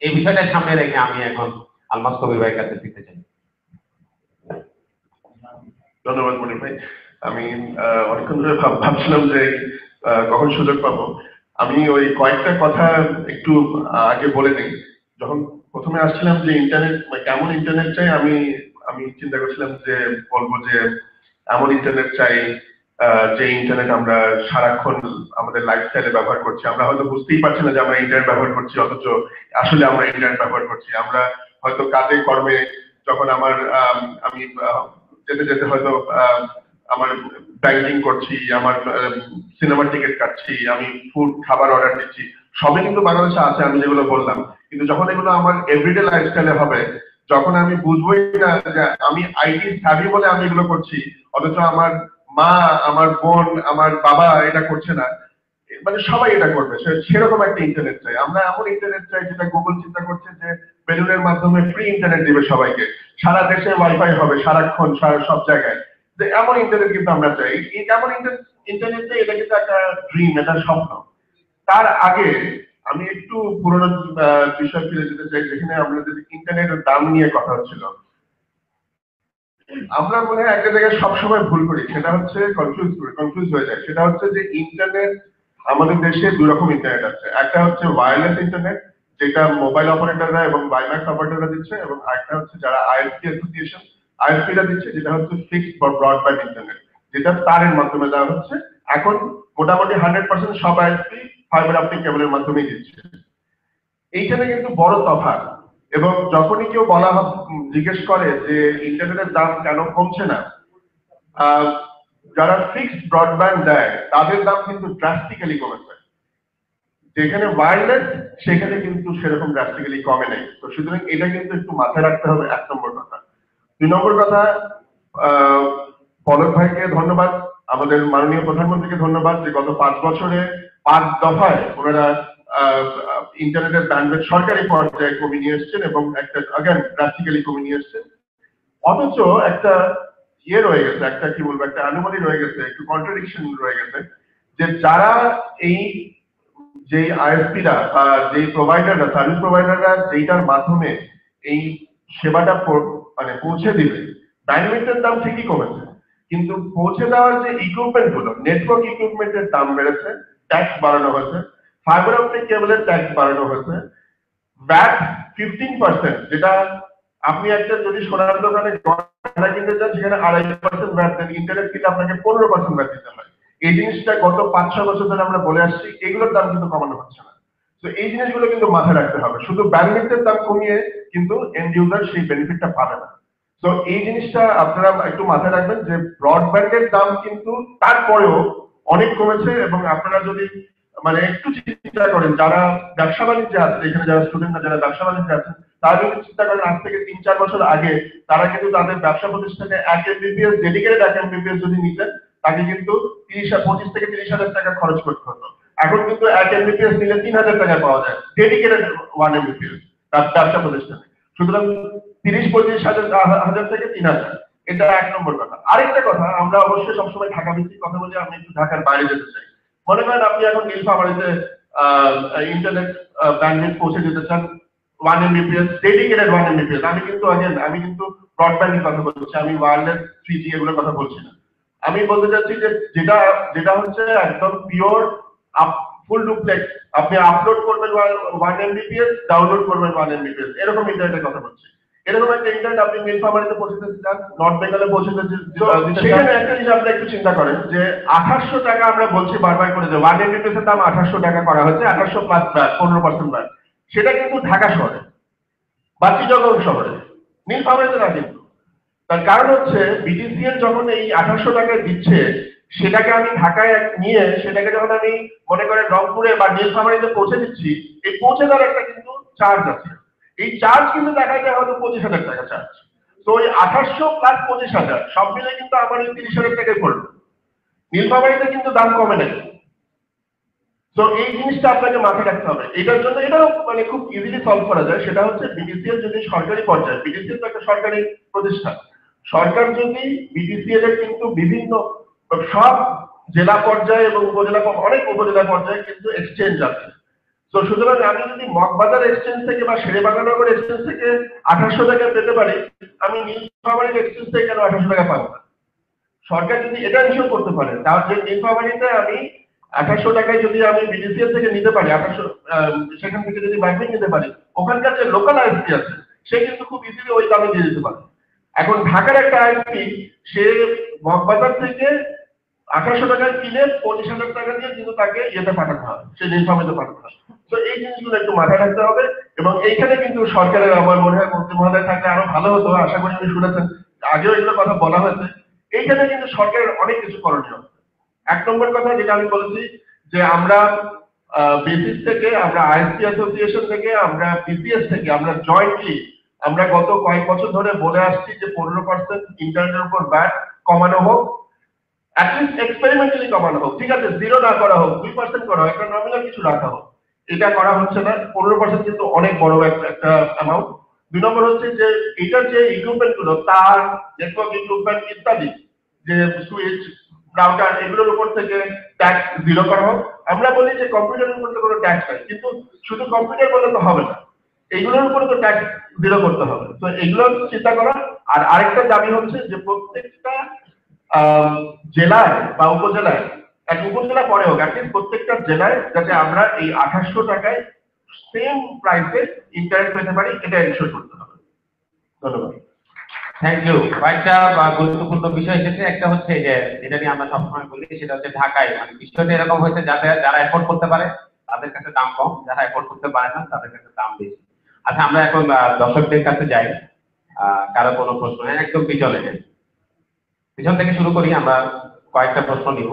এই বিষয়টা সামনে রেখে আমি এখন আলমাস কবির ভাইয়ের কাছে ফিরতে চাই। ধন্যবাদ মনির ভাই। আমি অনেকক্ষণ ধরে ভাবছিলাম যে কখন সুযোগ পাবো। আমি ওই কয়েকটা কথা একটু আগে বলে নিই। যখন প্রথমে আসছিলাম যে ইন্টারনেট কেমন ইন্টারনেট চাই, আমি আমি চিন্তা করছিলাম যে বলবো যে এমন ইন্টারনেট চাই যে ইন্টারনেট আমরা সারাক্ষণ আমাদের লাইফস্টাইলে ব্যবহার করছি। আমরা হয়তো বুঝতেই পারছি না যে আমরা ইন্টারনেট ব্যবহার করছি, অথচ আসলে আমরা ইন্টারনেট ব্যবহার করছি। আমরা হয়তো কাজে কর্মে যখন আমি যেতে যেতে হয়তো আমার ব্যাংকিং করছি, আমার সিনেমার টিকিট কাটছি, আমি ফুড খাবার অর্ডার দিচ্ছি, সবই কিন্তু বাংলাদেশে আছে আমি যেগুলো বললাম। কিন্তু যখন এগুলো আমার এভরিডে লাইফস্টাইলে হবে, যখন আমি বুঝবোই না যে আমি আইটি সার্ভি বলে আমি এগুলো করছি, অথচ আমার মা, আমার বোন, আমার বাবা এটা করছে না, মানে সবাই এটা করবে, সেরকম একটা ইন্টারনেট চাই। আমরা এমন ইন্টারনেট চাই যেটা গুগল চিন্তা করছে যে বেলুনের মাধ্যমে ফ্রি ইন্টারনেট দিবে সবাইকে, সারা দেশে ওয়াইফাই হবে সারাক্ষণ সব জায়গায়। যে এমন ইন্টারনেট কিন্তু আমরা চাই। এই এমন ইন্টারনেট চাই, এটা কিন্তু একটা ড্রিম, এটা স্বপ্ন। তার আগে আমি একটু পুরোনো বিষয় ফিরে যেতে চাই, যেখানে আমাদের ইন্টারনেটের দাম নিয়ে কথা হচ্ছিল। আমরা মনে হয় একটা জায়গায় সবসময় ভুল করি, সেটা হচ্ছে কনফিউজ হয়ে যায়। সেটা হচ্ছে যে ইন্টারনেট, আমাদের দেশে দুই রকম ইন্টারনেট আছে। একটা হচ্ছে ওয়্যারলেস ইন্টারনেট, যেটা মোবাইল অপারেটররা এবং বাইম্যাক্স অপারেটররা দিচ্ছে, এবং আরেকটা হচ্ছে যারা আইএসপি অ্যাসোসিয়েশন আইএসপিরা দিচ্ছে, যেটা হচ্ছে ফিক্সড বা ব্রডব্যান্ড ইন্টারনেট, যেটা তারের মাধ্যমে দেওয়া হচ্ছে। এখন মোটামুটি 100% সব আইএসপি ফাইবার অপটিক কেবলের মাধ্যমেই দিচ্ছে। এইখানে কিন্তু বড় তফাৎ। এবং যখনই কেউ জিজ্ঞেস করে যে ইন্টারনেটের দাম কেন কমছে না, যারা ফিক্সড ব্রডব্যান্ড দেয় তাদের দাম কিন্তু ড্রাস্টিক্যালি কমেছে। যেখানে ওয়্যারলেস সেখানে কিন্তু সেরকম ড্রাস্টিক্যালি কমে নাই। তো সুতরাং এটা কিন্তু একটু মাথায় রাখতে হবে, 1 নম্বর কথা। 2 নম্বর কথা, পলক ভাইকে ধন্যবাদ, আমাদের মাননীয় প্রধানমন্ত্রীকে ধন্যবাদ, যে গত 5 বছরে 5 দফায় ওনারা ইন্টারনেটের ব্যান্ডউইথ সরকারি পর্যায়ে কমিয়ে নিয়ে এসছেন এবং একটা अगेन ড্রাস্টিক্যালি কমিয়ে নিয়ে এসছেন। অথচ একটা রয়ে গেছে, একটা কি বলবো, একটা অ্যানোমালি রয়ে গেছে, একটু কন্ট্রাডিকশন রয়ে গেছে, যে যারা এই যে আইএসপিরা বা যে প্রোভাইডাররা, সার্ভিস প্রোভাইডাররা যেটার মাধ্যমে এই সেবাটা মানে পৌঁছে দিবে, ব্যান্ডউইথের দাম ঠিকই কমেছে, কিন্তু পৌঁছে দেওয়ার যে ইকুইপমেন্ট গুলো, নেটওয়ার্ক ইকুইপমেন্টের দাম বেড়েছে, ট্যাক্স বাড়ানো হয়েছে, ফাইবার অপটিক কেবলের ট্যাক্স বাড়ানো হয়েছে। ভ্যাট 15%, যেটা আপনি একটা যদি সোনার দোকানে গয়না কিনতে চান সেখানে 2.5% ভ্যাট দেন, ইন্টারনেট কিনলে আপনাকে 15% ভ্যাট দিতে হয়। এই জিনিসটা গত 5-6 বছর ধরে আমরা বলে আসছি, এগুলোর দাম কিন্তু কমানো হচ্ছে না। তো এই জিনিসগুলো কিন্তু মাথায় রাখতে হবে। শুধু ব্যান্ডউইথের দাম কমিয়ে কিন্তু এন্ড ইউজার সেই বেনিফিটটা পাবে না। তো এই জিনিসটা আপনারা একটু মাথায় রাখবেন যে ব্রডব্যান্ডের দাম কিন্তু তারপরেও অনেক কমেছে। এবং আপনারা যদি মানে একটু চিন্তা করেন, যারা ব্যবসা বাণিজ্যে আছে, এখানে যারা স্টুডেন্টরা যারা ব্যবসা বাণিজ্যে আছেন, তারা যদি চিন্তা করেন আজ থেকে 3-4 বছর আগে তারা কিন্তু তাদের ব্যবসা প্রতিষ্ঠানে 1 এমবিপিএস ডেডিকেটেড 1 এমবিপিএস যদি নিতেন, তাকে কিন্তু 25 থেকে 30,000 টাকা খরচ করতে হতো। এখন কিন্তু 1 এমবিপিএস নিলে 3,000 টাকা পাওয়া যায় ডেডিকেটেড 1 এমবিপিএস তার ব্যবসা প্রতিষ্ঠানে। সুতরাং 30-35 হাজার থেকে 3,000, এটা 1 নম্বর কথা। আরেকটা কথা, আমরা অবশ্যই সবসময় ঢাকা ভিত্তিক কথা বলি, আমি একটু ঢাকার বাইরে যেতে চাই। মনে করেন আপনি এখন নীলফামারীতে ইন্টারনেট ব্যান্ডউইথ পৌঁছে দিতে চান 1 এমবিপিএস ডেডিকেটেড 1 এমবিপিএস। আমি কিন্তু ব্রডব্যান্ডের কথা বলছি, আমি ওয়্যারলেস 3জি এগুলোর কথা বলছি না। আমি বলতে চাচ্ছি যে যেটা যেটা হচ্ছে একদম পিওর ফুল ডুপ্লেক্স, আপনি আপলোড করবেন 1 এমবিপিএস, ডাউনলোড করবেন 1 এমবিপিএস, এরকম ইন্টারনেটের কথা বলছি। এরকম একটা ইন্টারনেট আপনি নীলফামারীতে পৌঁছে দিতে চান, নর্থ বেঙ্গলে পৌঁছে দিতে চান, সেখানে একটা জিনিস আপনি একটু চিন্তা করেন যে 2800 টাকা আমরা বলছি বারবার করে, যে 1 এমবিপিএস এর দাম 2800 টাকা করা হচ্ছে, 2800 প্লাস 15% ব্যাট। সেটা কিন্তু ঢাকা শহরে বা চিটাগং শহরে, নীলফামারীতে না কিন্তু। তার কারণ হচ্ছে বিটিসিএল যখন এই 2800 টাকায় দিচ্ছে, সেটাকে আমি ঢাকায় নিয়ে সেটাকে যখন আমি মনে করেন রংপুরে বা নীলফামারীতে পৌঁছে দিচ্ছি, এই পৌঁছে দেওয়ার একটা কিন্তু চার্জ আছে। এই চার্জ কিন্তু দেখা যায় হয়তো 25,000 টাকা চার্জ। তো ওই 2800 প্লাস 25,000 সব মিলে কিন্তু আমার ওই 30,000 টাকায় পড়লো। নীলফামারীতে কিন্তু দাম কমে নাই। তো এই জিনিসটা আপনাকে মাথায় রাখতে হবে। এটার জন্য এটাও মানে খুব ইজিলি সলভ করা যায়। সেটা হচ্ছে বিটিসিএল যদি সরকারি পর্যায়ে, বিটিসিএল তো একটা সরকারি প্রতিষ্ঠান, সরকার যদি বিটিসিএল এর কিন্তু বিভিন্ন সব জেলা পর্যায়ে এবং উপজেলা, অনেক উপজেলা পর্যায়ে কিন্তু এক্সচেঞ্জ আছে। তো সুতরাং আমি যদি মগবাজার এক্সচেঞ্জ থেকে বা শেরেবাংলানগর এক্সচেঞ্জ থেকে 2800 টাকা পেতে পারি, আমি নীলফামারী এক্সচেঞ্জ থেকে কেন 2800 টাকা পাবো না? সরকার যদি এটা ইনশিওর করতে পারে, তাহলে যে নীলফামারীতে আমি 2800 টাকায় যদি আমি বিডিসিএল থেকে নিতে পারি, 2800 সেখান থেকে যদি ব্যাংকে নিতে পারি, ওখানকার যে লোকাল আইএসপি আছে সে কিন্তু খুব ইজিলি ওই দামে দিয়ে দিতে পারে। এখন ঢাকার একটা আইএসপি সে মগবাজার থেকে 2800 টাকায় কিনে 25,000 টাকা দিয়ে কিন্তু তাকে ইয়েতে পাঠাতে হবে, সে নীলফামারীতে পাঠাতে হবে। তো এই জিনিসগুলো একটু মাথায় রাখতে হবে। এবং এইখানে কিন্তু সরকারের আমার মনে হয় মন্ত্রী মহোদয় থাকলে আরো ভালো হতো, আশা করি আপনি শুনেছেন, আগেও এগুলো কথা বলা হয়েছে। এইখানে কিন্তু সরকারের অনেক কিছু করণীয়। এক নম্বর কথা যেটা আমি বলেছি যে আমরা বেসিস থেকে, আমরা আইএসপি অ্যাসোসিয়েশন থেকে, আমরা বিপিএস থেকে, আমরা জয়েন্টলি আমরা গত কয়েক বছর ধরে বলে আসছি যে 15% ইন্টারনেটের উপর ব্যাট কমানো হোক, অ্যাটলিস্ট এক্সপেরিমেন্টালি কমানো হোক। ঠিক আছে, 0 না করা হোক, 2% করা হোক, একটা নমিনাল কিছু রাখা হোক। এটা করা হচ্ছে না। 15% কিন্তু অনেক বড় একটা অ্যামাউন্ট। 2 নম্বর হচ্ছে যে এটার যে ইকুইপমেন্ট গুলো, তার নেটওয়ার্ক ইকুইপমেন্ট ইত্যাদি, যে সুইচ, রাউটার, এগুলোর উপর থেকে ট্যাক্স 0 করা হোক। আমরা বলি যে কম্পিউটারের উপর তো কোনো ট্যাক্স নাই, কিন্তু শুধু কম্পিউটার বলে তো হবে না, এইগুলোর উপরে তো ট্যাক্স 0 করতে হবে। তো এগুলো চিন্তা করা। আর আরেকটা দাবি হচ্ছে যে প্রত্যেকটা জেলায় বা উপজেলায়, এক উপজেলা পরে হোক, অ্যাটলিস্ট প্রত্যেকটা জেলায় যাতে আমরা এই 2800 টাকায় সেম প্রাইসে ইন্টারনেট পেতে পারি, এটা এনশিওর করতে হবে। ধন্যবাদ। Thank you. কয়েকটা গুরুত্বপূর্ণ বিষয় এসেছে। একটা হচ্ছে যে যেটা নিয়ে আমরা সবসময় বলি, সেটা হচ্ছে ঢাকায় মানে বিষয়টা এরকম হয়েছে, যারা এফোর্ড করতে পারে তাদের কাছে দাম কম, যারা এফোর্ড করতে পারে না তাদের কাছে দাম বেশি। আচ্ছা, আমরা এখন দর্শকদের কাছে যাই। কারো কোনো প্রশ্ন? একদম পিছন থেকে শুরু করি, আমরা কয়েকটা প্রশ্ন নিব।